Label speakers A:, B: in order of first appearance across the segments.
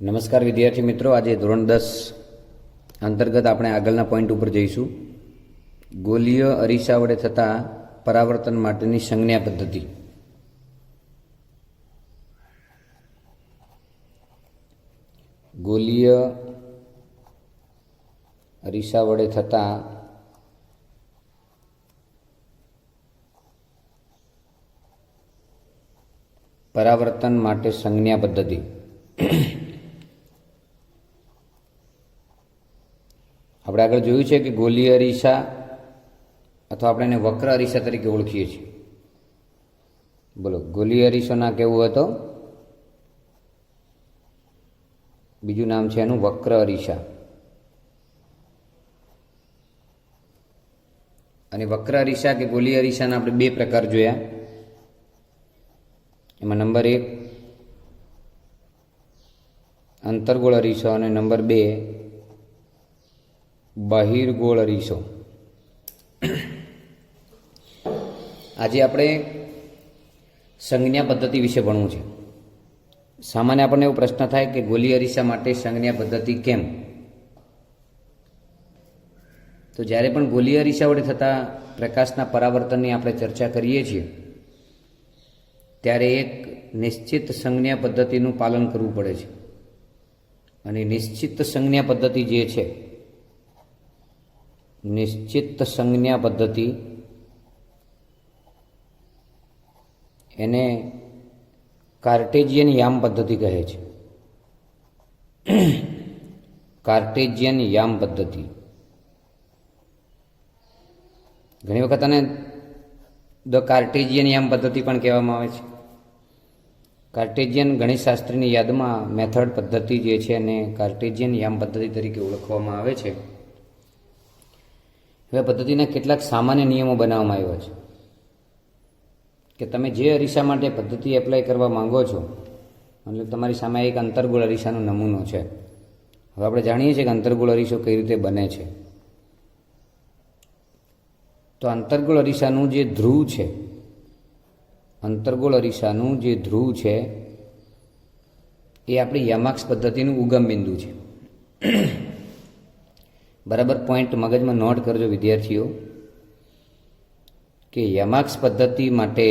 A: નમસ્કાર વિદ્યાર્થી મિત્રો, આજે ધોરણ 10 અંતર્ગત આપણે આગળના પોઈન્ટ ઉપર જઈશું. ગોલીય અરીસા વડે થતા પરાવર્તન માટેની સંજ્ઞા પદ્ધતિ. ગોલીય અરીસા વડે થતા પરાવર્તન માટે સંજ્ઞા પદ્ધતિ. આપણે આગળ જોયું છે કે ગોલીય અરીસા અથવા આપણે એને વક્ર અરીસા તરીકે ઓળખીએ છીએ. બોલો, ગોલીય અરીસો ના કેવું હતો? બીજું નામ છે એનું વક્ર અરીસા. અને વક્ર અરીસા કે ગોલીય અરીસાના આપણે બે પ્રકાર જોયા. એમાં નંબર 1 અંતર્ગોળ અરીસો અને નંબર 2 બહિર્ગોળ અરીસો. આજે આપણે સંજ્ઞા પદ્ધતિ વિશે ભણવું છે. સામાન્ય આપણને એવો પ્રશ્ન થાય કે ગોલીય અરીસા માટે સંજ્ઞા પદ્ધતિ કેમ? તો જ્યારે પણ ગોલીય અરીસા વડે થતા પ્રકાશના પરાવર્તનની આપણે ચર્ચા કરીએ છીએ ત્યારે એક નિશ્ચિત સંજ્ઞા પદ્ધતિનું પાલન કરવું પડે છે. અને નિશ્ચિત સંજ્ઞા પદ્ધતિ જે છે, નિશ્ચિત સંજ્ઞા પદ્ધતિ, એને કાર્ટેશિયન યામ પદ્ધતિ કહે છે. કાર્ટેશિયન યામ પદ્ધતિ. ઘણી વખત આને ધ કાર્ટેશિયન યામ પદ્ધતિ પણ કહેવામાં આવે છે. કાર્ટેશિયન ગણિતશાસ્ત્રીની યાદમાં મેથડ પદ્ધતિ જે છે એને કાર્ટેશિયન યામ પદ્ધતિ તરીકે ઓળખવામાં આવે છે. હવે પદ્ધતિના કેટલાક સામાન્ય નિયમો બનાવવામાં આવ્યા છે કે તમે જે અરીસા માટે પદ્ધતિ એપ્લાય કરવા માંગો છો, મતલબ તમારી સામે એક અંતર્ગોળ અરીસાનો નમૂનો છે. હવે આપણે જાણીએ છીએ કે અંતર્ગોળ અરીસો કઈ રીતે બને છે. તો અંતર્ગોળ અરીસાનું જે ધ્રુવ છે, અંતર્ગોળ અરીસાનું જે ધ્રુવ છે એ આપણી યામાક્ષ પદ્ધતિનું ઉગમ બિંદુ છે. બરાબર પોઈન્ટ મગજમાં નોટ કરજો વિદ્યાર્થીઓ કે યામાક્ષ પદ્ધતિ માટે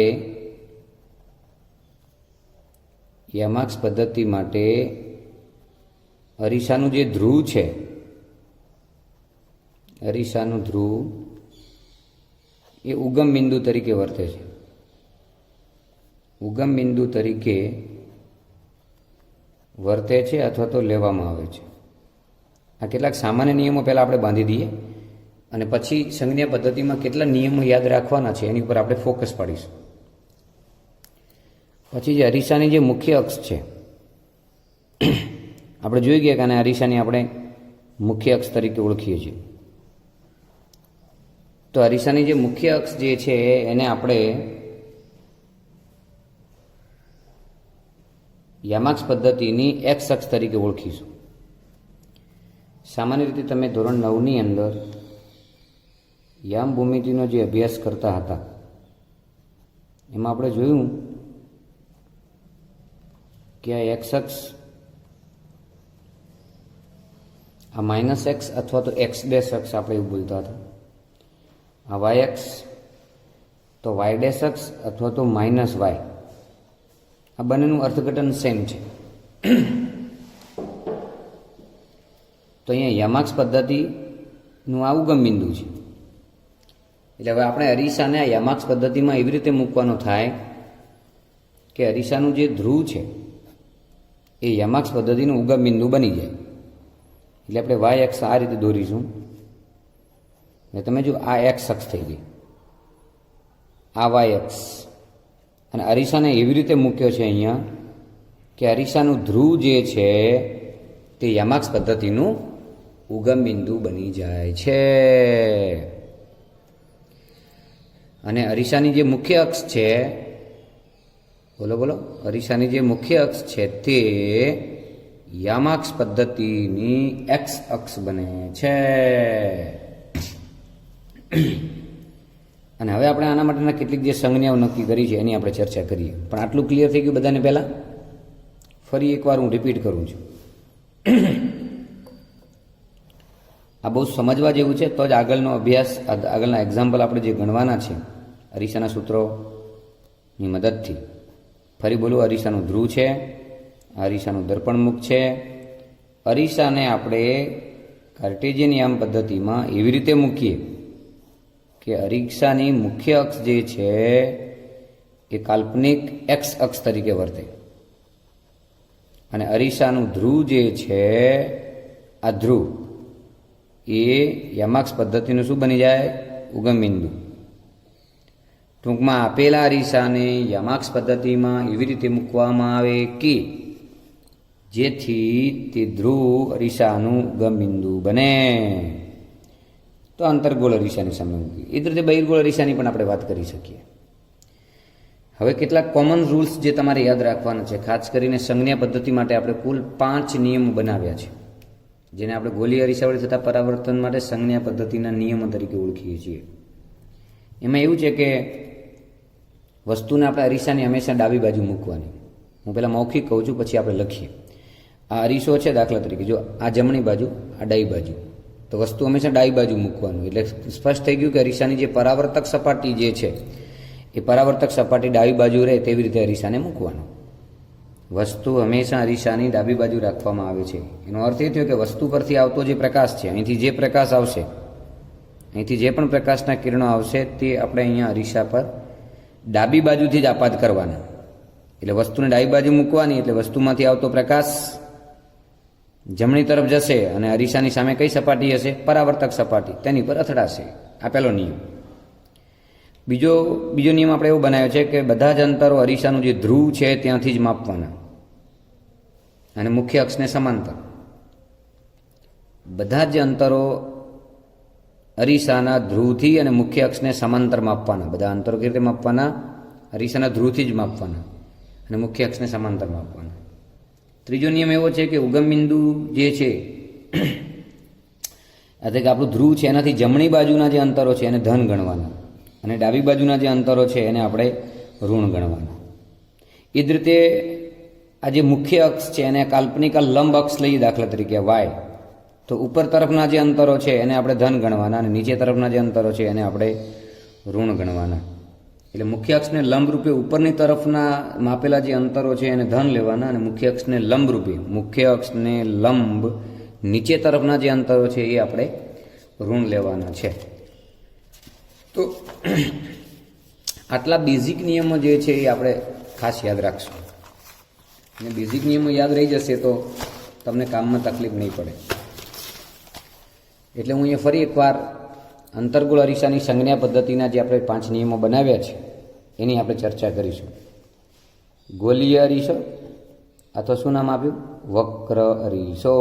A: અરીસાનું જે ધ્રુવ છે, અરીસાનું ધ્રુવ એ ઉગમ બિંદુ તરીકે વર્તે છે. ઉગમ બિંદુ તરીકે વર્તે છે અથવા તો લેવામાં આવે છે. આ કેટલાક સામાન્ય નિયમો પહેલાં આપણે બાંધી દઈએ અને પછી સંજ્ઞા પદ્ધતિમાં કેટલા નિયમો યાદ રાખવાના છે એની ઉપર આપણે ફોકસ પાડીશું. પછી જે અરીસાની જે મુખ્ય અક્ષ છે, આપણે જોઈ ગયા કે આને અરીસાની આપણે મુખ્ય અક્ષ તરીકે ઓળખીએ છીએ. તો અરીસાની જે મુખ્ય અક્ષ જે છે એને આપણે યામાક્ષ પદ્ધતિની એક્સ અક્ષ તરીકે ઓળખીશું. સામાન્ય રીતે તમે ધોરણ 9ની અંદર યામ ભૂમિતિનો જે અભ્યાસ કરતા હતા એમાં આપણે જોયું કે આ એક્સ અક્ષ, આ માઇનસ એક્સ અથવા તો એક્સ ડેશ અક્ષ આપણે એવું બોલતા હતા. આ વાય અક્ષ તો વાય ડેશ અક્ષ અથવા તો માઇનસ વાય, આ બંનેનું અર્થઘટન સેમ છે. તો અહીંયા યામાક્ષ પદ્ધતિનું આ ઉગમ બિંદુ છે. એટલે હવે આપણે અરીસાને આ યામાક્ષ પદ્ધતિમાં એવી રીતે મૂકવાનો થાય કે અરીસાનું જે ધ્રુવ છે એ યામાક્ષ પદ્ધતિનું ઉગમ બિંદુ બની જાય. એટલે આપણે વાય અક્ષ આ રીતે દોરીશું. એટલે તમે જો આ એક્સ અક્ષ થઈ ગઈ, આ વાય અક્ષ, અને અરીસાને એવી રીતે મૂક્યો છે અહીંયા કે અરીસાનું ધ્રુવ જે છે તે યામાક્ષ પદ્ધતિનું ઉગમ બિંદુ બની જાય છે. અને અરીસાની જે મુખ્ય અક્ષ છે, બોલો બોલો, અરીસાની જે મુખ્ય અક્ષ છે તે યામાક્ષ પદ્ધતિની એક્સ અક્ષ બને છે. અને હવે આપણે આના માટેના કેટલીક જે સંજ્ઞાઓ નક્કી કરી છે એની આપણે ચર્ચા કરીએ. પણ આટલું ક્લિયર થઈ ગયું બધાને? પહેલાં ફરી એકવાર હું રિપીટ કરું છું. આ બહુ સમજવા જેવું છે, તો જ આગળનો અભ્યાસ, આગળના એક્ઝામ્પલ આપણે જે ગણવાના છે અરીસાના સૂત્રોની મદદથી. ફરી બોલું, અરીસાનું ધ્રુવ છે, અરીસાનું દર્પણમુખ છે. અરીસાને આપણે કાર્ટેશિયન યામ પદ્ધતિમાં એવી રીતે મૂકીએ કે અરીસાની મુખ્ય અક્ષ જે છે એ કાલ્પનિક એક્સ અક્ષ તરીકે વર્તે, અને અરીસાનું ધ્રુવ જે છે, આ ધ્રુવ એ યમાક્ષ પદ્ધતિનું શું બની જાય? ઉગમ બિંદુ. ટૂંકમાં આપેલા અરીસાને યમાક્ષ પદ્ધતિમાં એવી રીતે મૂકવામાં આવે કે જેથી તે ધ્રુવ અરીસાનું ઉગમ બિંદુ બને. તો અંતર્ગોળ અરીસાની સામે મૂકી. એ જ રીતે બહિર્ગોળ અરીસાની પણ આપણે વાત કરી શકીએ. હવે કેટલાક કોમન રૂલ્સ જે તમારે યાદ રાખવાના છે, ખાસ કરીને સંજ્ઞા પદ્ધતિ માટે આપણે કુલ 5 નિયમો બનાવ્યા છે, જેને આપણે ગોલીય અરીસા વડે થતા પરાવર્તન માટે સંજ્ઞા પદ્ધતિના નિયમો તરીકે ઓળખીએ છીએ. એમાં એવું છે કે વસ્તુને આપણે અરીસાની હંમેશા ડાબી બાજુ મૂકવાની. હું પહેલાં મૌખિક કહું છું, પછી આપણે લખીએ. આ અરીસો છે, દાખલા તરીકે જો આ જમણી બાજુ, આ ડાબી બાજુ, તો વસ્તુ હંમેશા ડાબી બાજુ મૂકવાનું. એટલે સ્પષ્ટ થઈ ગયું કે અરીસાની જે પરાવર્તક સપાટી જે છે એ પરાવર્તક સપાટી ડાબી બાજુ રહે તેવી રીતે અરીસાને મૂકવાનું. વસ્તુ હંમેશા અરીસાની ડાબી બાજુ રાખવામાં આવે છે. એનો અર્થ એ થયો કે વસ્તુ પરથી આવતો જે પ્રકાશ છે, અહીંથી જે પ્રકાશ આવશે, અહીંથી જે પણ પ્રકાશના કિરણો આવશે તે આપણે અહીંયા અરીસા પર ડાબી બાજુથી જ આપાત કરવાના. એટલે વસ્તુને ડાબી બાજુ મૂકવાની, એટલે વસ્તુમાંથી આવતો પ્રકાશ જમણી તરફ જશે અને અરીસાની સામે કઈ સપાટી હશે? પરાવર્તક સપાટી, તેની પર અથડાશે. આ પહેલો નિયમ. બીજો નિયમ આપણે એવો બનાવ્યો છે કે બધા જ અંતરો અરીસાનું જે ધ્રુવ છે ત્યાંથી જ માપવાના, અને મુખ્ય અક્ષને સમાંતર. બધા જ અંતરો અરીસાના ધ્રુવથી અને મુખ્ય અક્ષને સમાંતર માપવાના. બધા અંતરો કેવી રીતે માપવાના? અરીસાના ધ્રુવથી જ માપવાના અને મુખ્ય અક્ષને સમાંતર માપવાના. ત્રીજો નિયમ એવો છે કે ઉગમ બિંદુ જે છે, એટલે કે આપણું ધ્રુવ છે એનાથી જમણી બાજુના જે અંતરો છે એને ધન ગણવાના, અને ડાબી બાજુના જે અંતરો છે એને આપણે ઋણ ગણવાના. એ જ રીતે આ જે મુખ્ય અક્ષ છે એને કાલ્પનિક લંબ અક્ષ લઈએ, દાખલા તરીકે વાય, તો ઉપર તરફના જે અંતરો છે એને આપણે ધન ગણવાના, અને નીચે તરફના જે અંતરો છે એને આપણે ઋણ ગણવાના. એટલે મુખ્ય અક્ષને લંબ રૂપે ઉપરની તરફના માપેલા જે અંતરો છે એને ધન લેવાના, અને મુખ્ય અક્ષને લંબ રૂપે, મુખ્ય અક્ષને લંબ નીચે તરફના જે અંતરો છે એ આપણે ઋણ લેવાના છે. તો આટલા બેઝિક નિયમો જે છે એ આપણે ખાસ યાદ રાખશું, અને બેઝિક નિયમો યાદ રહી જશે તો તમને કામમાં તકલીફ નહીં પડે. એટલે હું અહીંયા ફરી એકવાર અંતર્ગોળ અરીસાની સંજ્ઞા પદ્ધતિના જે આપણે 5 નિયમો બનાવ્યા છે એની આપણે ચર્ચા કરીશું. ગોલીય અરીસો, અથવા શું નામ આપ્યું? વક્ર અરીસો.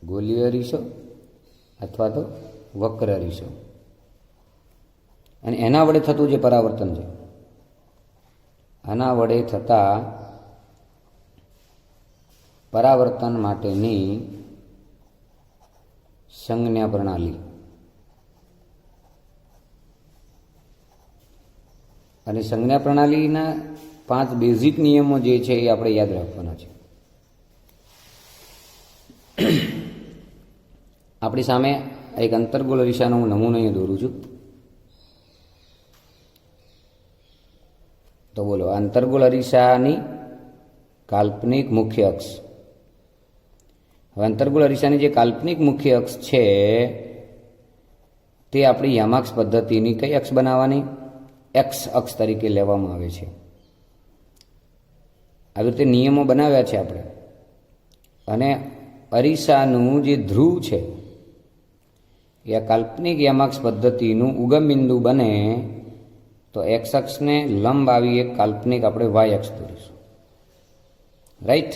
A: ગોલીય અરીસો અથવા તો વક્ર અરીસો. અને એના વડે થતું જે પરાવર્તન છે, આના વડે થતા પરાવર્તન માટેની સંજ્ઞા પ્રણાલી. અને સંજ્ઞા પ્રણાલીના 5 બેઝિક નિયમો જે છે એ આપણે યાદ રાખવાના છે. આપણી સામે એક અંતર્ગોળ અરીસાનો હું નમૂનો અહીંયા દોરું છું. તો બોલો, અંતર્ગોળ અરીસાની કાલ્પનિક મુખ્ય અક્ષ. હવે અંતર્ગોળ અરીસાની જે કાલ્પનિક મુખ્ય અક્ષ છે તે આપણી યામાક્ષ પદ્ધતિની કઈ અક્ષ બનાવવાની? એક્સ અક્ષ તરીકે લેવામાં આવે છે. આવી રીતે નિયમો બનાવ્યા છે આપણે. અને અરીસાનું જે ધ્રુવ છે એ આ કાલ્પનિક યામાક્ષ પદ્ધતિનું ઉગમ બિંદુ બને તો એક્સ અક્ષને લંબ આવી એક કાલ્પનિક આપણે વાય અક્ષ દોરીશું. રાઈટ?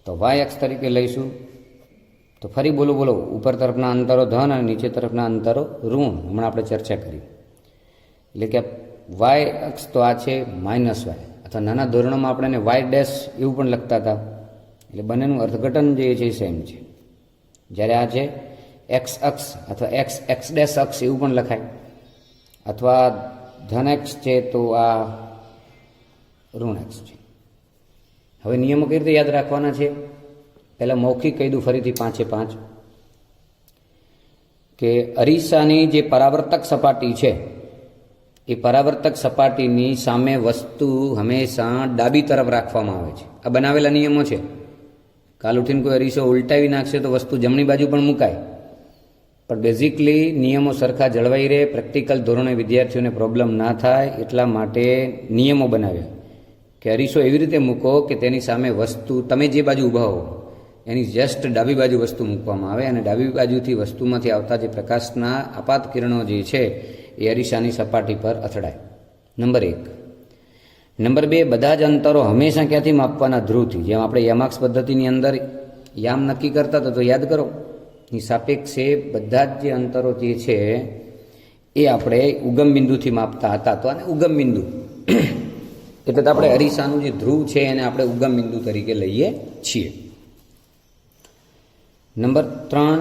A: તો વાય અક્ષ તરીકે લઈશું. તો ફરી બોલો, ઉપર તરફના અંતરો ધન અને નીચે તરફના અંતરો ઋણ. હમણાં આપણે ચર્ચા કરી. એટલે કે વાય અક્ષ તો આ છે માઇનસ વાય, અથવા નાના ધોરણોમાં આપણે એને વાય ડેશ એવું પણ લખતા હતા. એટલે બંનેનું અર્થઘટન જે છે સેમ છે. જ્યારે આ છે એક્સ અક્ષ અથવા એક્સ ડેશ અક્ષ એવું પણ લખાય, અથવા ધન એક્સ છે તો આ ઋણ એક્સ છે. હવે નિયમો કઈ રીતે યાદ રાખવાના છે? પહેલાં મૌખિક કહી દઉં ફરીથી 5 કે અરીસાની જે પરાવર્તક સપાટી છે એ પરાવર્તક સપાટીની સામે વસ્તુ હંમેશા ડાબી તરફ રાખવામાં આવે છે. આ બનાવેલા નિયમો છે. કાલ ઉઠીને કોઈ અરીસો ઉલટાવી નાખશે તો વસ્તુ જમણી બાજુ પણ મુકાય, પણ બેઝિકલી નિયમો સરખા જળવાઈ રહે, પ્રેક્ટિકલ ધોરણે વિદ્યાર્થીઓને પ્રોબ્લેમ ના થાય એટલા માટે નિયમો બનાવ્યા કે અરીસો એવી રીતે મૂકો કે તેની સામે વસ્તુ તમે જે બાજુ ઊભા હો એની જસ્ટ ડાબી બાજુ વસ્તુ મૂકવામાં આવે અને ડાબી બાજુથી વસ્તુમાંથી આવતા જે પ્રકાશના આપાત કિરણો જે છે એ અરીસાની સપાટી પર અથડાય. નંબર 1. નંબર 2, બધા જ અંતરો હંમેશા ક્યાંથી માપવાના? ધ્રુવથી. જેમ આપણે યામાક્સ પદ્ધતિની અંદર યામ નક્કી કરતા હતા તો યાદ કરો, ની સાપેક્ષે બધા જ જે અંતરો જે છે એ આપણે ઉગમ બિંદુથી માપતા હતા. તો આને ઉગમ બિંદુ એટલે તો આપણે અરીસાનું જે ધ્રુવ છે એને આપણે ઉગમ બિંદુ તરીકે લઈએ છીએ. નંબર 3,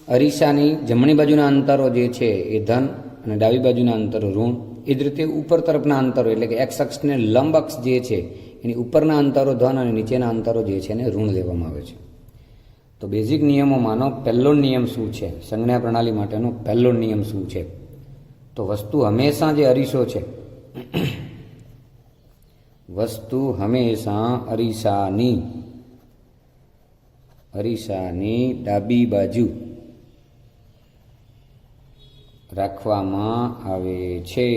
A: અરીસાની જમણી બાજુના અંતરો જે છે એ ધન અને ડાબી બાજુના અંતરો ઋણ. એ જ રીતે ઉપર તરફના અંતરો એટલે કે એક્સ અક્ષને લંબ અક્ષ જે છે એની ઉપરના અંતરો ધન અને નીચેના અંતરો જે છે એને ઋણ લેવામાં આવે છે. તો બેઝિક નિયમોમાંનો પહેલો નિયમ શું છે? સંજ્ઞા પ્રણાલી માટેનો પહેલો નિયમ શું છે? તો વસ્તુ હંમેશા જે અરીસો છે વસ્તુ હંમેશા અરીસાની ડાબી બાજુ રાખવામાં આવે છે.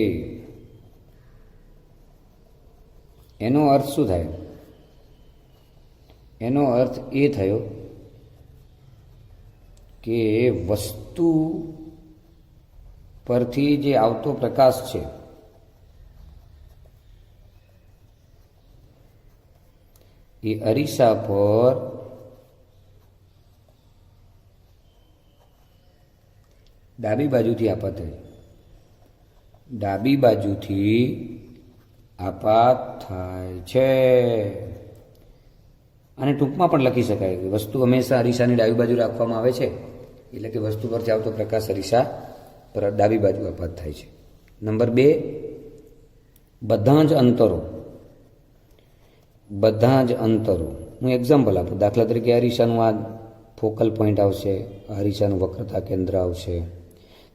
A: એનો અર્થ શું થાય? એનો અર્થ એ થયો કે વસ્તુ પરથી જે આવતો પ્રકાશ છે એ અરીસા પર ડાબી બાજુથી આપાત થાય. ડાબી બાજુથી આપાત થાય છે. અને ટૂંકમાં પણ લખી શકાય કે વસ્તુ હંમેશા અરીસાની ડાબી બાજુ રાખવામાં આવે છે એટલે કે વસ્તુ પરથી આવતો પ્રકાશ અરીસા પર ડાબી બાજુ આપાત થાય છે. નંબર 2, બધા જ અંતરો હું એક્ઝામ્પલ આપું. દાખલા તરીકે અરીસાનું આ ફોકલ પોઈન્ટ આવશે, અરીસાનું વક્રતા કેન્દ્ર આવશે.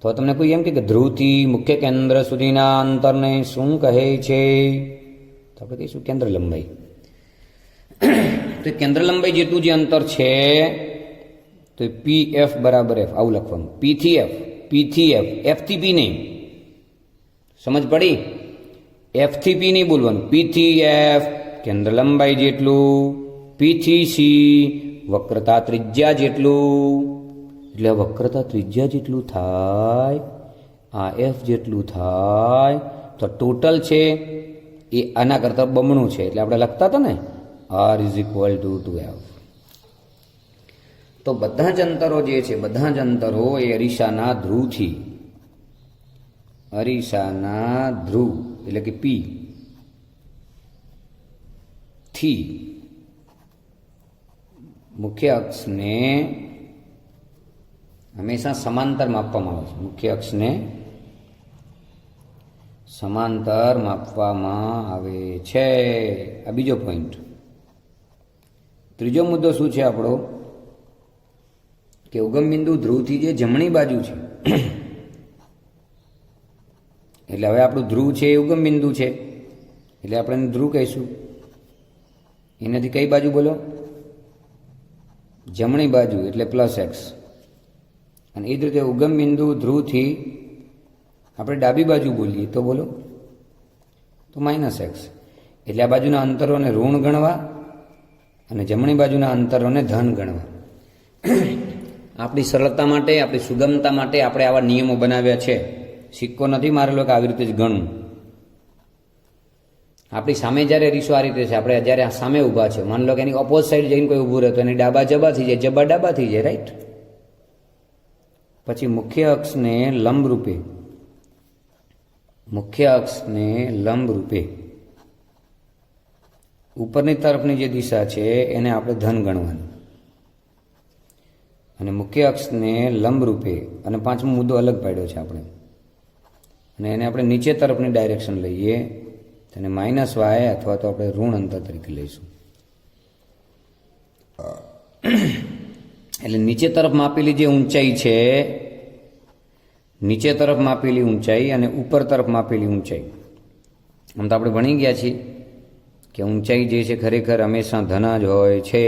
A: તો તમને કોઈ એમ કે ધ્રુવથી મુખ્ય કેન્દ્ર સુધીના અંતરને શું કહે છે? તો આપણે કહીશું કેન્દ્ર લંબાઈ. તો કેન્દ્ર લંબાઈ જેટલું જે અંતર છે તો પી એફ બરાબર એફ આવું લખવાનું. પી થી એફ, એફ થી પી નહીં. સમજ પડી? એફ થી પી નહીં બોલવાનું. પી થી એફ કેન્દ્ર લંબાઈ જેટલું, પી થી સી વક્રતા ત્રિજ્યા જેટલું. એટલે વક્રતા ત્રિજ્યા જેટલું થાય, આ એફ જેટલું થાય, તો ટોટલ છે એ આના કરતાં બમણું છે. એટલે આપણે લખતા હતા ને R = 2f. તો બધા જ અંતરો જે છે, બધા જ અંતરો એ અરીસાના ધ્રુવ એટલે કે પી થી મુખ્ય અક્ષને હંમેશા સમાંતર માપવામાં આવે છે. મુખ્ય અક્ષને સમાંતર માપવામાં આવે છે. આ બીજો પોઈન્ટ. ત્રીજો મુદ્દો શું છે આપણો? કે ઉગમ બિંદુ ધ્રુવથી જે જમણી બાજુ છે એટલે હવે આપણું ધ્રુવ છે એ ઉગમ બિંદુ છે એટલે આપણે એને ધ્રુવ કહીશું. એનાથી કઈ બાજુ બોલો? જમણી બાજુ એટલે +x. અને એ જ રીતે ઉગમ બિંદુ ધ્રુવથી આપણે ડાબી બાજુ બોલીએ તો બોલો તો -x. એટલે આ બાજુના અંતરોને ઋણ ગણવા અને જમણી બાજુના અંતરોને ધન ગણવા. આપણી સરળતા માટે, આપણી સુગમતા માટે આપણે આવા નિયમો બનાવ્યા છે. સિક્કો નથી મારેલો કે આવી રીતે જ ગણવું. આપણી સામે જ્યારે અરીસો આ રીતે છે, આપણે જ્યારે સામે ઊભા છે, માની લો કે એની ઓપોઝિટ સાઈડ જઈને કોઈ ઊભું રહે તો એની ડાબા જબા થઈ જાય, જબા ડાબા થઈ જાય, રાઈટ? પછી મુખ્ય અક્ષને લંબ રૂપે ઉપરની તરફની જે દિશા છે એને આપણે ધન ગણવાની, અને મુખ્ય અક્ષને લંબ રૂપે, અને પાંચમો મુદ્દો અલગ પાડ્યો છે આપણે, અને એને આપણે નીચે તરફની ડાયરેક્શન લઈએ તેને -y અથવા તો આપણે ઋણ અંતર તરીકે લઈશું. એટલે નીચે તરફ માપેલી જે ઊંચાઈ છે, નીચે તરફ માપેલી ઊંચાઈ અને ઉપર તરફ માપેલી ઊંચાઈ, આમ તો આપણે ભણી ગયા છીએ કે ઊંચાઈ જે છે ખરેખર હંમેશા ધન જ હોય છે.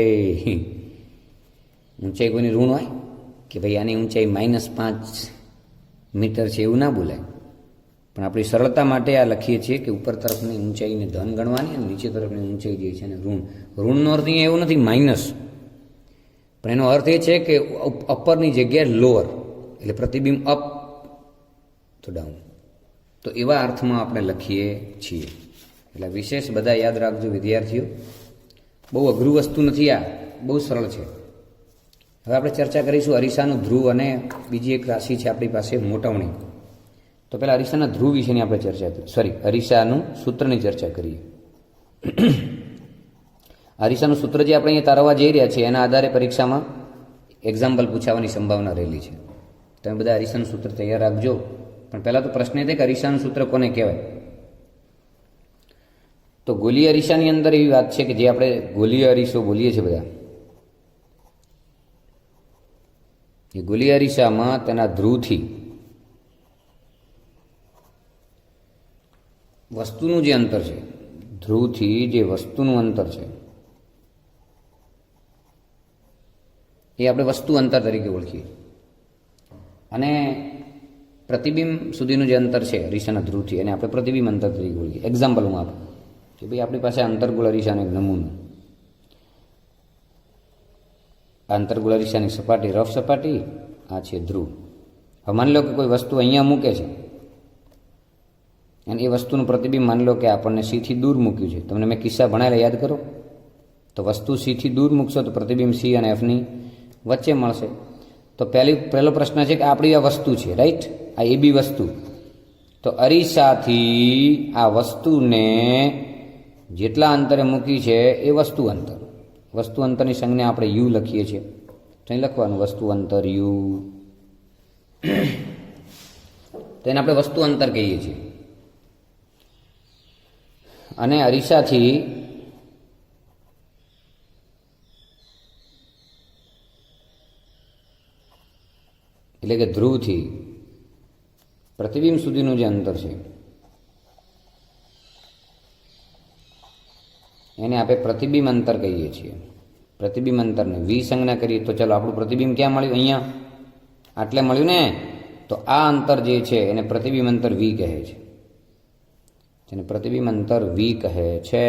A: ઊંચાઈ કોઈની ઋણ હોય કે ભાઈ આની ઊંચાઈ -5 મીટર છે એવું ના બોલાય. પણ આપણી સરળતા માટે આ લખીએ છીએ કે ઉપર તરફની ઊંચાઈને ધન ગણવાની અને નીચે તરફની ઊંચાઈ જે છે ને ઋણ. ઋણનો અર્થ અહીંયા એવું નથી માઇનસ, પણ એનો અર્થ એ છે કે અપરની જગ્યાએ લોઅર, એટલે પ્રતિબિંબ અપ તો ડાઉન. તો એવા અર્થમાં આપણે લખીએ છીએ. એટલે વિશેષ બધા યાદ રાખજો વિદ્યાર્થીઓ, બહુ અઘરું વસ્તુ નથી, આ બહુ સરળ છે. હવે આપણે ચર્ચા કરીશું અરીસાનું ધ્રુવ અને બીજી એક રાશિ છે આપણી પાસે મોટવણી. તો પહેલાં અરીસાના ધ્રુવ વિશેની આપણે અરીસાનું સૂત્રની ચર્ચા કરીએ. અરીસાનું સૂત્ર જે આપણે અહીંયા તારવવા જઈ રહ્યા છીએ એના આધારે પરીક્ષામાં એક્ઝામ્પલ પૂછાવાની સંભાવના રહેલી છે. તમે બધા અરીસાનું સૂત્ર તૈયાર રાખજો. પણ પહેલાં તો પ્રશ્ન એ થાય કે અરીસાનું સૂત્ર કોને કહેવાય? તો ગોલીય અરીસાની અંદર એવી વાત છે કે જે આપણે ગોલીય અરીસો બોલીએ છીએ બધા, એ ગોલીય અરીસામાં તેના ધ્રુવથી વસ્તુનું જે અંતર છે, ધ્રુવથી જે વસ્તુનું અંતર છે એ આપણે વસ્તુ અંતર તરીકે ઓળખીએ. અને પ્રતિબિંબ સુધીનું જે અંતર છે અરીસાના ધ્રુવથી એને આપણે પ્રતિબિંબ અંતર તરીકે ઓળખીએ. એક્ઝામ્પલ હું આપું કે ભાઈ આપણી પાસે અંતર્ગોળ અરીસાનો એક નમૂનો, આ અંતર્ગોળ અરીસાની સપાટી રફ સપાટી, આ છે ધ્રુવ. હવે માની લો કે કોઈ વસ્તુ અહીંયા મૂકે છે અને એ વસ્તુનું પ્રતિબિંબ માની લો કે આપણને સીથી દૂર મૂક્યું છે. તમને મેં કિસ્સા ભણાયેલા યાદ કરો. તો વસ્તુ સીથી દૂર મૂકશો તો પ્રતિબિંબ સી અને એફની વચ્ચે મળશે. તો પહેલો પ્રશ્ન છે કે આપણી આ વસ્તુ છે, રાઈટ, આ એ બી વસ્તુ. તો અરીસાથી આ વસ્તુને જેટલા અંતરે મૂકી છે એ વસ્તુ અંતર. વસ્તુ અંતરની સંજ્ઞા આપણે યુ લખીએ છીએ. તો અહીં લખવાનું વસ્તુ અંતર યુ. તેને આપણે વસ્તુ અંતર કહીએ છીએ. અને અરીસાથી એટલે કે ધ્રુવથી પ્રતિબિંબ સુધીનું જે અંતર છે એને આપણે પ્રતિબિંબ અંતર કહીએ છીએ. પ્રતિબિંબ અંતરને વી સંજ્ઞા કરીએ તો ચાલો આપણું પ્રતિબિંબ ક્યાં મળ્યું? અહીંયા આટલે મળ્યું ને. તો આ અંતર જે છે એને પ્રતિબિંબ અંતર વી કહે છે. જેને પ્રતિબિંબ અંતર વી કહે છે.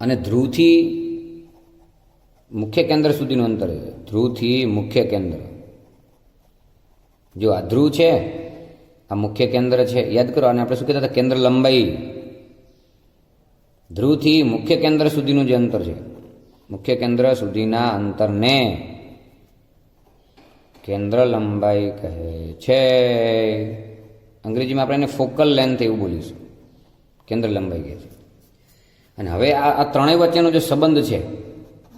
A: અને ધ્રુવથી મુખ્ય કેન્દ્ર સુધીનું અંતર છે. ધ્રુવથી મુખ્ય કેન્દ્ર, જો આ ધ્રુવ છે, આ મુખ્ય કેન્દ્ર છે, યાદ કરો. અને આપણે શું કહેતા હતા? કેન્દ્ર લંબાઈ. ધ્રુવથી મુખ્ય કેન્દ્ર સુધીનું જે અંતર છે, મુખ્ય કેન્દ્ર સુધીના અંતરને કેન્દ્ર લંબાઈ કહે છે. અંગ્રેજીમાં આપણે એને ફોકલ લેન્થ એવું બોલીશું, કેન્દ્ર લંબાઈ કહે છે. અને હવે આ ત્રણેય વચ્ચેનો જે સંબંધ છે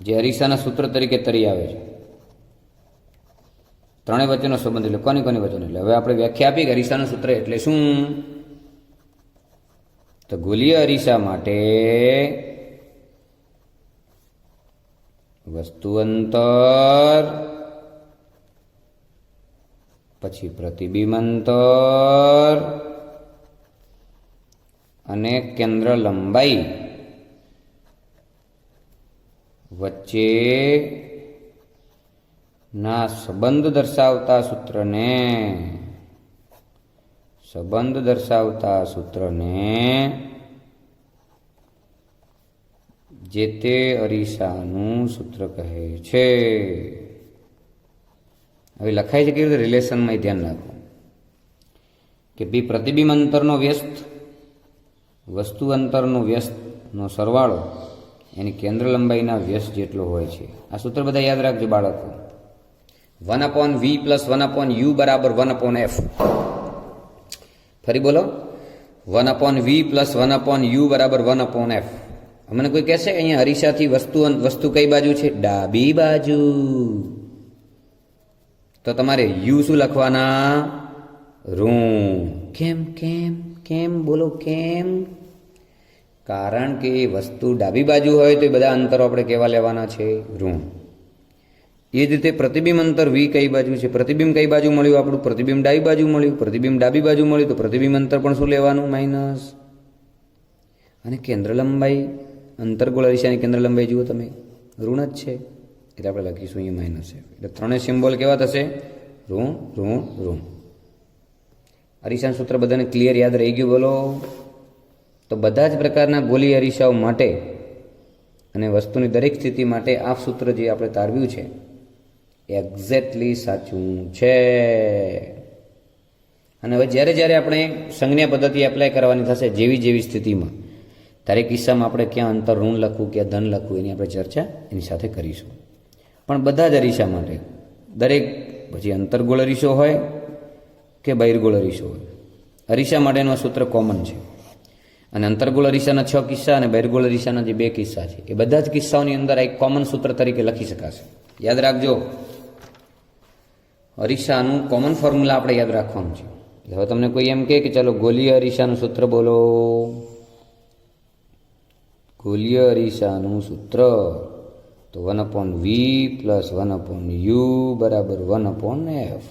A: જે અરીસાના સૂત્ર તરીકે તરી આવે છે, ત્રણેય વચ્ચેનો સંબંધ એટલે કોની વચ્ચેનો? એટલે હવે આપણે વ્યાખ્યા આપી કે અરીસાનું સૂત્ર એટલે શું? તો ગોલીય અરીસા માટે વસ્તુ અંતર, પછી પ્રતિબિંબ અંતર અને કેન્દ્ર લંબાઈ વચ્ચે ના સંબંધ દર્શાવતા સૂત્રને જે તે અરીસાનું સૂત્ર કહે છે. હવે લખાય છે કેવી રીતે? રિલેશનમાં ધ્યાન રાખો કે બી પ્રતિબિંબ અંતરનો વ્યસ્ત વસ્તુ અંતરનો વ્યસ્તનો સરવાળો એની કેન્દ્ર લંબાઈના વ્યસ્ત જેટલો હોય છે. આ સૂત્ર બધા યાદ રાખજો બાળકો. 1/v + 1/u બરાબર 1/f. ફરી બોલો. 1/v + 1/u બરાબર 1/f. અમને કોઈ કહેશે કે અહીંયા અરીસાથી વસ્તુ કઈ બાજુ છે? ડાબી બાજુ. તો તમારે યુ શું લખવાના? ઋણ. કેમ? બોલો કેમ? કારણ કે એ વસ્તુ ડાબી બાજુ હોય તો એ બધા અંતરો આપણે કેવા લેવાના છે? ઋણ. એ જ રીતે પ્રતિબિંબ અંતર વી કઈ બાજુ છે? પ્રતિબિંબ કઈ બાજુ મળ્યું આપણું? પ્રતિબિંબ ડાબી બાજુ મળ્યું. પ્રતિબિંબ ડાબી બાજુ મળ્યું તો પ્રતિબિંબ અંતર પણ શું લેવાનું? માઇનસ. અને કેન્દ્ર લંબાઈ, અંતર્ગોળ અરીસાની કેન્દ્ર લંબાઈ જુઓ તમે, ઋણ જ છે, એટલે આપણે લખીશું અહીંયા માઇનસ એફ. એટલે ત્રણેય સિમ્બોલ કેવા થશે? ઋણ ઋણ ઋણ. અરીસાનું સૂત્ર બધાને ક્લિયર યાદ રહી ગયું? બોલો. તો બધા જ પ્રકારના ગોલી અરીસાઓ માટે અને વસ્તુની દરેક સ્થિતિ માટે આ સૂત્ર જે આપણે તારવ્યું છે એક્ઝેક્ટલી સાચું છે. અને હવે જ્યારે જ્યારે આપણે સંજ્ઞા પદ્ધતિ એપ્લાય કરવાની થશે જેવી જેવી સ્થિતિમાં, દરેક કિસ્સામાં આપણે ક્યાં અંતર ઋણ લખવું, ક્યાં ધન લખવું, એની આપણે ચર્ચા એની સાથે કરીશું. પણ બધા જ અરીસા માટે, દરેક પછી અંતર્ગોળ અરીસો હોય કે બહિર્ગોળ અરીસો હોય, અરીસા માટેનું આ સૂત્ર કોમન છે. અને અંતર્ગોળ અરીસાના 6 કિસ્સા અને બહિર્ગોળ અરીસાના જે 2 કિસ્સા છે એ બધા જ કિસ્સાઓની અંદર એક કોમન સૂત્ર તરીકે લખી શકાશે. યાદ રાખજો, અરીસાનું કોમન ફોર્મ્યુલા આપણે યાદ રાખવાનું છે. હવે તમને કોઈ એમ કહે કે ચાલો ગોલીય અરીસાનું સૂત્ર બોલો. ગોલીય અરીસાનું સૂત્ર તો 1/v + 1/u બરાબર 1/f.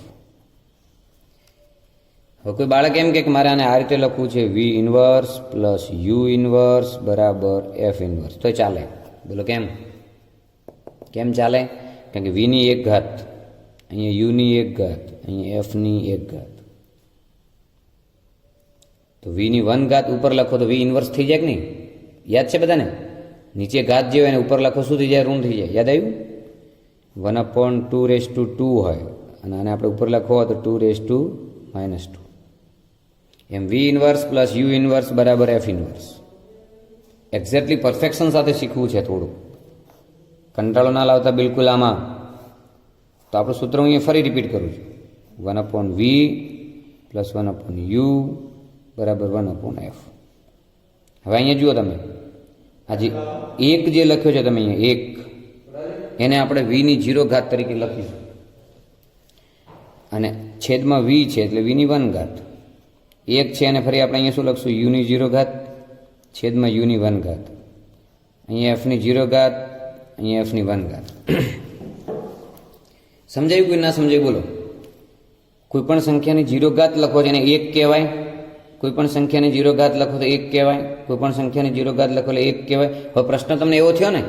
A: હવે કોઈ બાળક એમ કે મારે આને આ રીતે લખવું છે, v inverse plus u inverse બરાબર f ઇન્વર્સ, તો ચાલે? બોલો કેમ? કેમ ચાલે? કારણ કે v ની 1 ઘાત, અહીંયા u ની 1 ઘાત, અહીંયા f ની 1 ઘાત. તો v ની 1 ઘાત ઉપર લખો તો v ઇન્વર્સ થઈ જાય કે નહીં? યાદ છે બધાને? નીચે ઘાત જે હોય એને ઉપર લખો શું થઈ જાય? ઋણ થઈ જાય. યાદ આવ્યું? 1/2 હોય અને આને આપણે ઉપર લખવો હોય તો 2 - 2. એમ v inverse plus u inverse બરાબર f ઇન્વર્સ. એક્ઝેક્ટલી પરફેક્શન સાથે શીખવું છે, થોડું કંટાળો ના લાવતા બિલકુલ આમાં. તો આપણું સૂત્ર હું અહીંયા ફરી રિપીટ કરું છું, 1/v પ્લસ 1/u બરાબર 1/f. હવે અહીંયા જુઓ તમે, આજે 1 જે લખ્યો છે તમે અહીંયા 1, એને આપણે v ની 0 ઘાત તરીકે લખીશું અને છેદમાં v છે એટલે v ની 1 ઘાત. 1 છે અને ફરી આપણે અહીંયા શું લખશું? u ની 0 ઘાત છેદમાં u ની 1 ઘાત. અહીંયા f ની 0 ઘાત, અહીંયા f ની 1 ઘાત. સમજાયું? કોઈ ના સમજાયું? બોલો. કોઈ પણ સંખ્યાની 0 ઘાત લખો છે એને 1 કહેવાય. કોઈ પણ સંખ્યાની 0 ઘાત લખો તો 1 કહેવાય. કોઈ પણ સંખ્યાની 0 ઘાત લખો એટલે 1 કહેવાય. હવે પ્રશ્ન તમને એવો થયો ને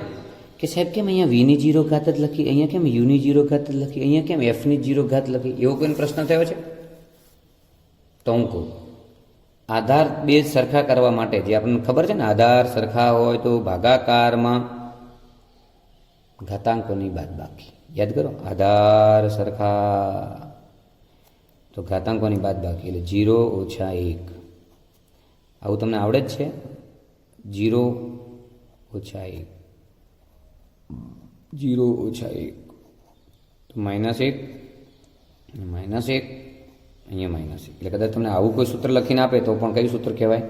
A: કે સાહેબ કેમ અહીંયા v ની 0 ઘાત જ લખી, અહીંયા કેમ u ની 0 ઘાત જ લખી, અહીંયા કેમ f ની 0 ઘાત લખી? એવો કોઈ પ્રશ્ન થયો છે? તો હું કહું, આધાર બે સરખા કરવા માટે જે આપણને ખબર છે ને, આધાર સરખા હોય તો ભાગાકારમાં ઘાતાંકોની બાદબાકી. યાદ કરો, આધાર સરખા તો ઘાતાંકોની બાદબાકી એટલે 0 - 1. આવું તમને આવડે જ છે? 0 - 1, 0 - 1 તો -1 -1, અહીંયા -1. એટલે કદાચ તમને આવું કોઈ સૂત્ર લખીને આપે તો પણ કયું સૂત્ર કહેવાય?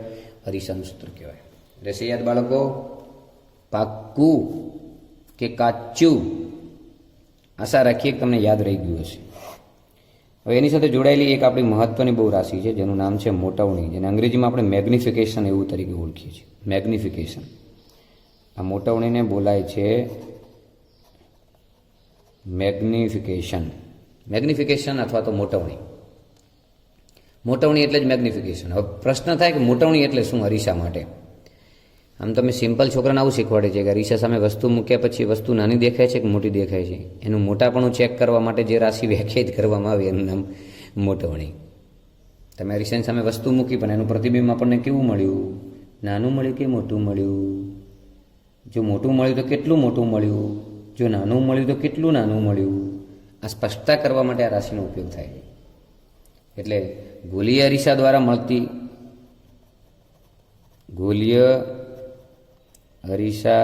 A: અરીસાનું સૂત્ર કહેવાય. રહેશે યાદ બાળકો? પાક્કું કે કાચું? આશા રાખીએ કે તમને યાદ રહી ગયું હશે. હવે એની સાથે જોડાયેલી એક આપણી મહત્વની બહુ રાશિ છે જેનું નામ છે મોટવણી, જેને અંગ્રેજીમાં આપણે મેગ્નિફિકેશન એવું તરીકે ઓળખીએ છીએ. મેગ્નિફિકેશન. આ મોટવણીને બોલાય છે મેગ્નિફિકેશન. મેગ્નિફિકેશન અથવા તો મોટવણી. મોટવણી એટલે જ મેગ્નિફિકેશન. હવે પ્રશ્ન થાય કે મોટવણી એટલે શું અરીસા માટે? આમ તમે સિમ્પલ છોકરાને આવું શીખવાડે છે કે અરીસા સામે વસ્તુ મૂક્યા પછી વસ્તુ નાની દેખાય છે કે મોટી દેખાય છે, એનું મોટાપણું ચેક કરવા માટે જે રાશિ વ્યાખ્યાયિત કરવામાં આવે એનું નામ મોટવણી. તમે અરીસાની સામે વસ્તુ મૂકી પણ એનું પ્રતિબિંબ આપણને કેવું મળ્યું? નાનું મળ્યું કે મોટું મળ્યું? જો મોટું મળ્યું તો કેટલું મોટું મળ્યું? જો નાનું મળ્યું તો કેટલું નાનું મળ્યું? આ સ્પષ્ટતા કરવા માટે આ રાશિનો ઉપયોગ થાય છે. એટલે ગોલીય અરીસા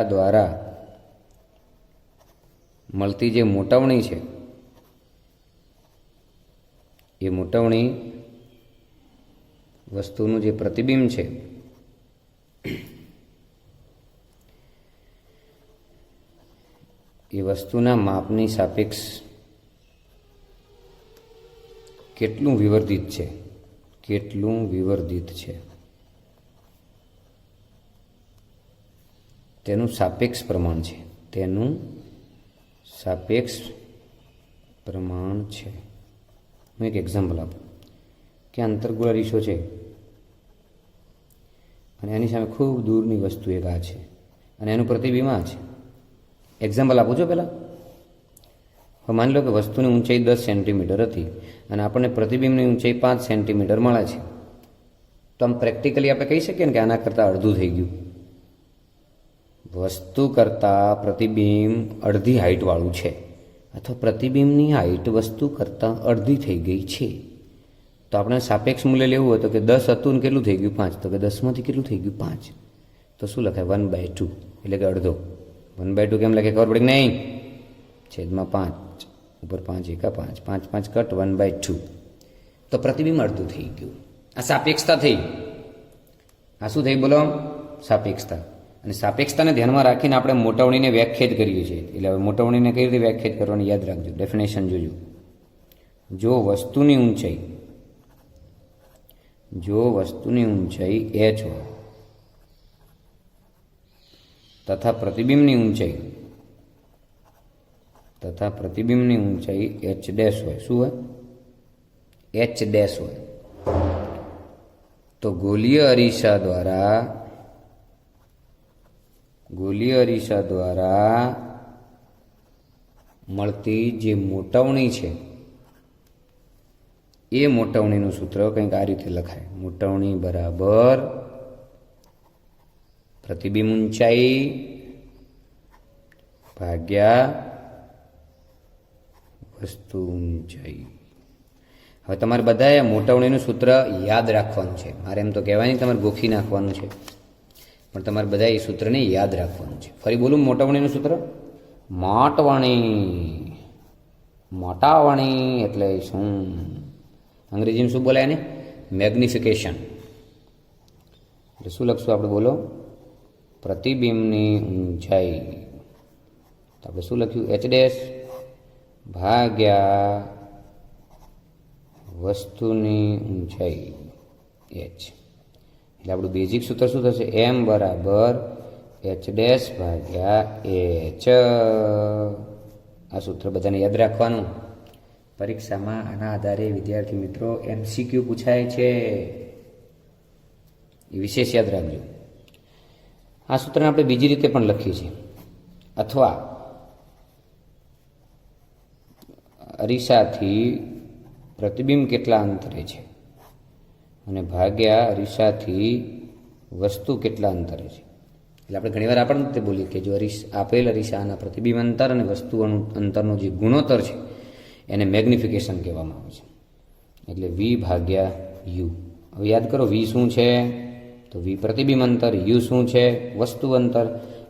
A: દ્વારા મળતી જે મોટવણી છે એ મોટવણી વસ્તુનું જે પ્રતિબિંબ છે એ વસ્તુના માપની સાપેક્ષ કેટલું વિવર્ધિત છે તેનું સાપેક્ષ પ્રમાણ છે, તેનું સાપેક્ષ પ્રમાણ છે. હું એક એક્ઝામ્પલ આપું કે અંતર્ગોળ અરીસો છે અને એની સામે ખૂબ દૂરની વસ્તુ એક આ છે અને એનું પ્રતિબિંબ આ છે. એક્ઝામ્પલ આપું છો પહેલાં. હવે માની લો કે વસ્તુની ઊંચાઈ 10 સેન્ટીમીટર હતી અને આપણને પ્રતિબિંબની ઊંચાઈ 5 સેન્ટીમીટર મળે છે. તો આમ પ્રેક્ટિકલી આપણે કહી શકીએ ને કે આના કરતાં અડધું થઈ ગયું. વસ્તુ કરતાં પ્રતિબિંબ અડધી હાઇટવાળું છે અથવા પ્રતિબિંબની હાઇટ વસ્તુ કરતાં અડધી થઈ ગઈ છે. તો આપણે સાપેક્ષ મૂલ્ય લેવું હોય તો કે 10 હતું ને કેટલું થઈ ગયું 5, તો કે 10માંથી કેટલું થઈ ગયું 5. તો શું લખાય 1/2 એટલે કે અડધો. 1/2 કેમ લખે ખબર પડી નહીં? છેદમાં 5 ઉપર 5 એકા 5, 5 5 કટ 1/2. તો પ્રતિબિંબ અડધું થઈ ગયું. આ સાપેક્ષતા થઈ. આ શું થઈ બોલો? સાપેક્ષતા. અને સાપેક્ષતાને ધ્યાનમાં રાખીને આપણે મોટાવણીને વ્યાખ્યાયિત કરીએ છીએ. એટલે હવે મોટાવણીને કઈ રીતે વ્યાખ્યાયિત કરવાની યાદ રાખજો. ડેફિનેશન જોજો. જો વસ્તુની ઊંચાઈ h હોય તથા પ્રતિબિંબની ઊંચાઈ h ડેશ હોય. શું હોય? h ડેશ હોય. તો ગોલીય અરીસા દ્વારા મળતી જે મોટાવણી છે એ મોટાવણીનું સૂત્ર કંઈક આ રીતે લખાય. મોટાવણી બરાબર પ્રતિબિંબ ઊંચાઈ ભાગ્યા વસ્તુ ઊંચાઈ. હવે તમારે બધાએ મોટાવણીનું સૂત્ર યાદ રાખવાનું છે. મારે એમ તો કહેવાય નહીં તમારે ગોખી નાખવાનું છે, પણ તમારે બધા એ સૂત્રને યાદ રાખવાનું છે. ફરી બોલું મોટાવણીનું સૂત્ર. મોટાવણી એટલે શું? અંગ્રેજીમાં શું બોલાય ને? મેગ્નિફિકેશન. એટલે શું લખશું આપણે? બોલો. પ્રતિબિંબની ઊંચાઈ. તો આપણે શું લખ્યું? h ડેશ ભાગ્યા વસ્તુની ઊંચાઈ h. એટલે આપણું બેઝિક સૂત્ર શું થશે? m બરાબર h ડેશ ભાગ્યા h. આ સૂત્ર બધાને યાદ રાખવાનું. પરીક્ષામાં આના આધારે વિદ્યાર્થી મિત્રો MCQ પૂછાય છે, એ વિશેષ યાદ રાખજો. આ સૂત્રને આપણે બીજી રીતે પણ લખીએ છીએ. અથવા અરીસાથી પ્રતિબિંબ કેટલા અંતરે છે અને ભાગ્યા અરીસાથી વસ્તુ કેટલા અંતરે છે. એટલે આપણે ઘણીવાર આપણને તે બોલીએ કે જો આપેલ અરીસાના પ્રતિબિંબ અંતર અને વસ્તુ અંતરનો જે ગુણોત્તર છે એને મેગ્નિફિકેશન કહેવામાં આવે છે. એટલે v ભાગ્યા u. હવે યાદ કરો, v શું છે? તો v પ્રતિબિંબ અંતર, u શું છે? વસ્તુ અંતર.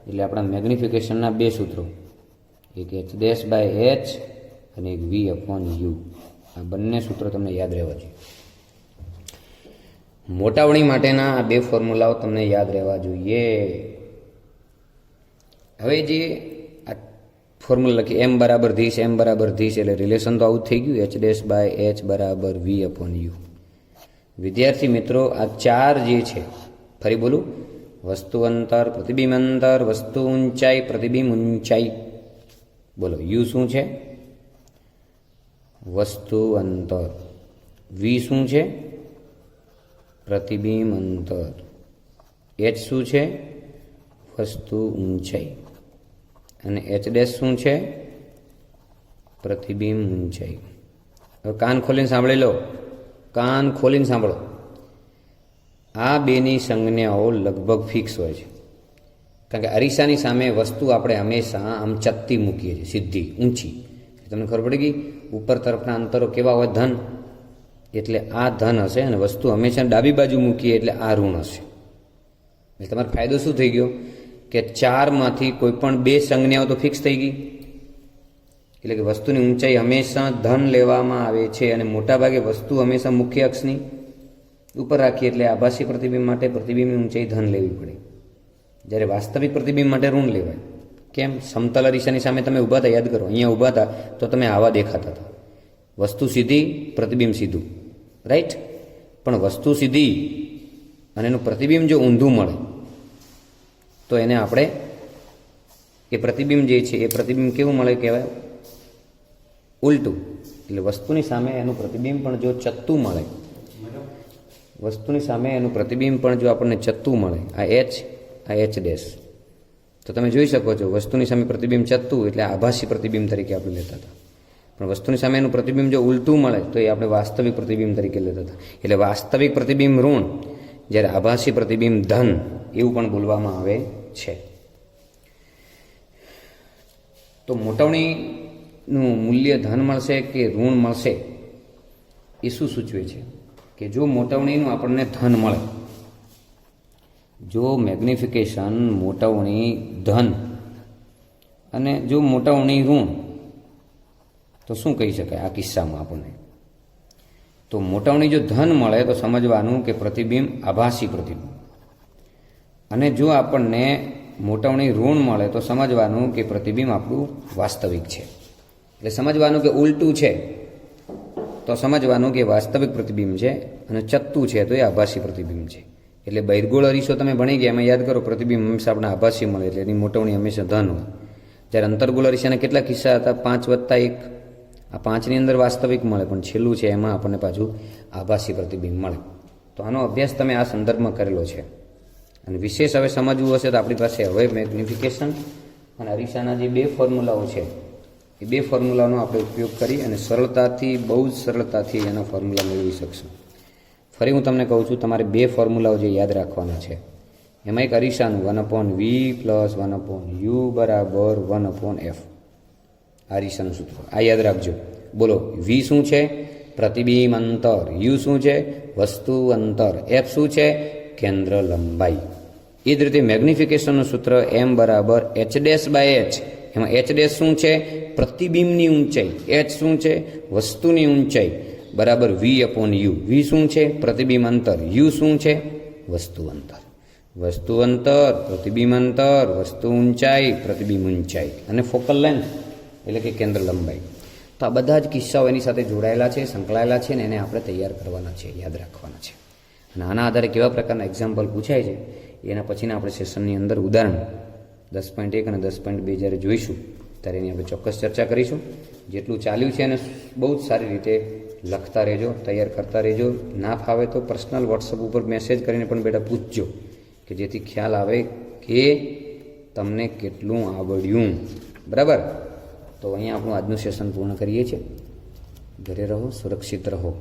A: એટલે આપણા મેગ્નિફિકેશનના બે સૂત્રો, એક h ડેશ બાય h અને એક v અપોન u. આ બંને સૂત્રો તમને યાદ રહેવા જોઈએ. મોટાવણી માટેના આ બે ફોર્મ્યુલાઓ તમને યાદ રહેવા જોઈએ. હવે જે આ ફોર્મ્યુલા લખી m બરાબર ધીસ, m બરાબર ધીસ, એટલે રિલેશન તો આવું જ થઈ ગયું. h ડેશ બાય h બરાબર v અપોન u. વિદ્યાર્થી મિત્રો, આ ચાર જે છે, ફરી બોલું, વસ્તુ અંતર, પ્રતિબિંબ અંતર, વસ્તુ ઊંચાઈ, પ્રતિબિંબ ઊંચાઈ. બોલો, u શું છે? વસ્તુ અંતર. v શું છે? પ્રતિબિંબ અંતર. h શું છે? વસ્તુ ઊંચાઈ. અને h ડેશ શું છે? પ્રતિબિંબ ઊંચાઈ. હવે કાન ખોલીને સાંભળી લો. કાન ખોલીને સાંભળો. આ બેની સંજ્ઞાઓ લગભગ ફિક્સ હોય છે. કારણ કે અરીસાની સામે વસ્તુ આપણે હંમેશા આમ ચત્તી મૂકીએ છીએ, સીધી, ઊંચી. તમને ખબર પડી ગઈ? ઉપર તરફના અંતરો કેવા હોય? ધન. એટલે આ ધન હશે અને વસ્તુ હંમેશા ડાબી બાજુ મૂકીએ એટલે આ ઋણ હશે. એટલે તમારો ફાયદો શું થઈ ગયો કે ચારમાંથી કોઈ પણ બે સંજ્ઞાઓ તો ફિક્સ થઈ ગઈ. એટલે કે વસ્તુની ઊંચાઈ હંમેશા ધન લેવામાં આવે છે અને મોટાભાગે વસ્તુ હંમેશા મુખ્ય અક્ષની ઉપર રાખીએ એટલે આભાસી પ્રતિબિંબ માટે પ્રતિબિંબની ઊંચાઈ ધન લેવી પડે, જ્યારે વાસ્તવિક પ્રતિબિંબ માટે ઋણ લેવાય. કેમ? સમતલ અરીસાની સામે તમે ઊભા હતા, યાદ કરો, અહીંયા ઊભા હતા તો તમે આવા દેખાતા હતા. વસ્તુ સીધી, પ્રતિબિંબ સીધું, રાઈટ? પણ વસ્તુ સીધી અને એનું પ્રતિબિંબ જો ઊંધું મળે તો એને આપણે એ પ્રતિબિંબ જે છે એ પ્રતિબિંબ કેવું મળે કહેવાય? ઉલટું. એટલે વસ્તુની સામે એનું પ્રતિબિંબ પણ જો ચત્તું મળે, વસ્તુની સામે એનું પ્રતિબિંબ પણ જો આપણને ચત્તું મળે, આ એચ ડેશ, તો તમે જોઈ શકો છો વસ્તુની સામે પ્રતિબિંબ ચત્તું એટલે આભાસી પ્રતિબિંબ તરીકે આપણે લેતા હતા. પણ વસ્તુની સામે એનું પ્રતિબિંબ જો ઉલટું મળે તો એ આપણે વાસ્તવિક પ્રતિબિંબ તરીકે લેતા હતા. એટલે વાસ્તવિક પ્રતિબિંબ ઋણ, જ્યારે આભાસી પ્રતિબિંબ ધન એવું પણ બોલવામાં આવે છે. તો મોટવણીનું મૂલ્ય ધન મળશે કે ઋણ મળશે એ શું સૂચવે છે? કે જો મોટવણીનું આપણને ધન મળે, જો મેગ્નિફિકેશન મોટવણી ધન અને જો મોટવણી ઋણ, તો શું કહી શકાય આ કિસ્સામાં આપણને? તો મોટવણી જો ધન મળે તો સમજવાનું કે પ્રતિબિંબ આભાસી પ્રતિબિંબ, અને જો આપણને મોટવણી ઋણ મળે તો સમજવાનું કે પ્રતિબિંબ આપણું વાસ્તવિક છે. એટલે સમજવાનું કે ઉલટું છે તો સમજવાનું કે વાસ્તવિક પ્રતિબિંબ છે, અને ચત્તું છે તો એ આભાસી પ્રતિબિંબ છે. એટલે બહિર્ગોળ અરીસો તમે ભણી ગયા, એમાં યાદ કરો પ્રતિબિંબ હંમેશા આપણે આભાસી મળે એટલે એની મોટવણી હંમેશા ધન હોય. જ્યારે અંતર્ગોળ અરીસાના કેટલા કિસ્સા હતા? 5 + 1. આ 5ની અંદર વાસ્તવિક મળે, પણ છેલ્લું છે એમાં આપણને પાછું આભાસી પ્રતિબિંબ મળે. તો આનો અભ્યાસ તમે આ સંદર્ભમાં કરેલો છે. અને વિશેષ હવે સમજવું હશે તો આપણી પાસે હવે મેગ્નિફિકેશન અને અરીસાના જે 2 ફોર્મ્યુલાઓ છે એ 2 ફોર્મ્યુલાનો આપણે ઉપયોગ કરી અને સરળતાથી, બહુ જ સરળતાથી એના ફોર્મ્યુલા મેળવી શકશું. ફરી હું તમને કહું છું, તમારે 2 ફોર્મ્યુલાઓ જે યાદ રાખવાના છે. એમાં એક અરીસાનું 1/v + 1/u બરાબર 1/f, આ અરીસાનું સૂત્ર આ યાદ રાખજો. બોલો, v શું છે? પ્રતિબિંબ અંતર. u શું છે? વસ્તુ અંતર. f શું છે? કેન્દ્ર લંબાઈ. એ જ રીતે મેગ્નિફિકેશનનું સૂત્ર m બરાબર h'/h. એમાં h' શું છે? પ્રતિબિંબની ઊંચાઈ. h શું છે? વસ્તુની ઊંચાઈ બરાબર v/u. v શું છે? પ્રતિબિંબ અંતર. u શું છે? વસ્તુ અંતર. વસ્તુ અંતર, પ્રતિબિંબ અંતર, વસ્તુ ઊંચાઈ, પ્રતિબિંબ ઊંચાઈ, અને ફોકલ લેન્થ એટલે કે કેન્દ્ર લંબાઈ. તો આ બધા જ કિસ્સાઓ એની સાથે જોડાયેલા છે, સંકળાયેલા છે, ને એને આપણે તૈયાર કરવાના છે, યાદ રાખવાના છે. અને આના આધારે કેવા પ્રકારના એક્ઝામ્પલ પૂછાય છે એના પછીના આપણે સેશનની અંદર ઉદાહરણ 10.1 અને 10.2 જ્યારે જોઈશું ત્યારે એની આપણે ચોક્કસ ચર્ચા કરીશું. જેટલું ચાલ્યું છે એને બહુ જ સારી રીતે લખતા રહેજો, તૈયાર કરતા રહેજો. ના ફાવે તો પર્સનલ વોટ્સઅપ ઉપર મેસેજ કરીને પણ બેટા પૂછજો, કે જેથી ખ્યાલ આવે કે તમને કેટલું આવડ્યું. બરાબર? તો અહીંયા આપણું આજનું સેશન પૂર્ણ કરીએ છીએ. ઘરે રહો, સુરક્ષિત રહો.